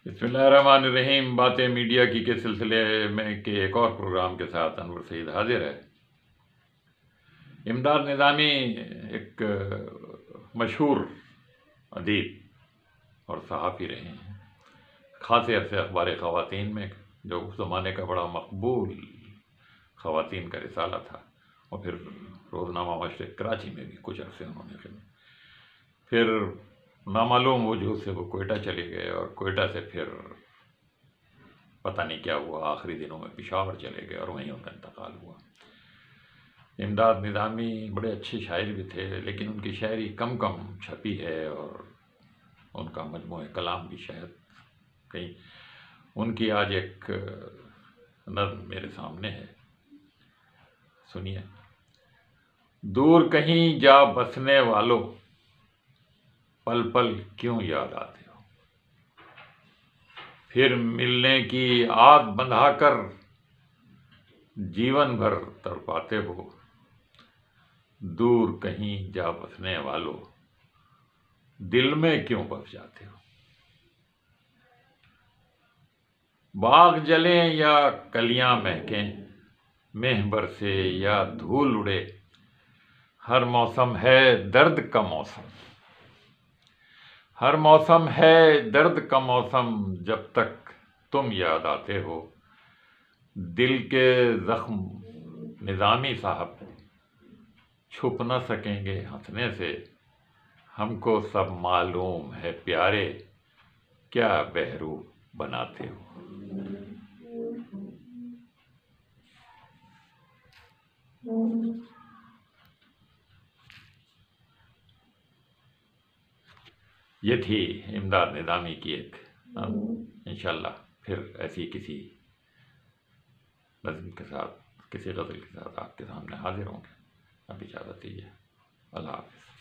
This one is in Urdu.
بسم اللہ الرحمن الرحیم۔ باتیں میڈیا کی کے سلسلے میں کے ایک اور پروگرام کے ساتھ انور سعید حاضر ہے۔ امداد نظامی ایک مشہور ادیب اور صحافی رہے ہیں، خاصے عرصے اخبار خواتین میں، جو اس زمانے کا بڑا مقبول خواتین کا رسالہ تھا، اور پھر روزنامہ مشرق کراچی میں بھی کچھ عرصے انہوں نے خدمت۔ پھر نامعلوم وجوہ سے وہ کوئٹہ چلے گئے، اور کوئٹہ سے پھر پتہ نہیں کیا ہوا، آخری دنوں میں پشاور چلے گئے اور وہیں ان کا انتقال ہوا۔ امداد نظامی بڑے اچھے شاعر بھی تھے، لیکن ان کی شاعری کم چھپی ہے، اور ان کا مجموعہ کلام بھی شاید کہیں۔ ان کی آج ایک نظم میرے سامنے ہے، سنیے۔ دور کہیں جا بسنے والوں، پل پل کیوں یاد آتے ہو؟ پھر ملنے کی آس بندھا کر جیون بھر تڑپاتے ہو۔ دور کہیں جا بسنے والوں، دل میں کیوں بس جاتے ہو؟ باغ جلیں یا کلیاں مہکیں، مہ برسے یا دھول اڑے، ہر موسم ہے درد کا موسم، ہر موسم ہے درد کا موسم، جب تک تم یاد آتے ہو۔ دل کے زخم نظامی صاحب چھپ نہ سکیں گے ہنسنے سے، ہم کو سب معلوم ہے پیارے، کیا بہرو بناتے ہو۔ یہ تھی امداد نظامی کی ایک انشاءاللہ پھر ایسی کسی نظم کے ساتھ، کسی غزل کے ساتھ آپ کے سامنے حاضر ہوں گے۔ اب اجازت دیجیے، اللہ حافظ۔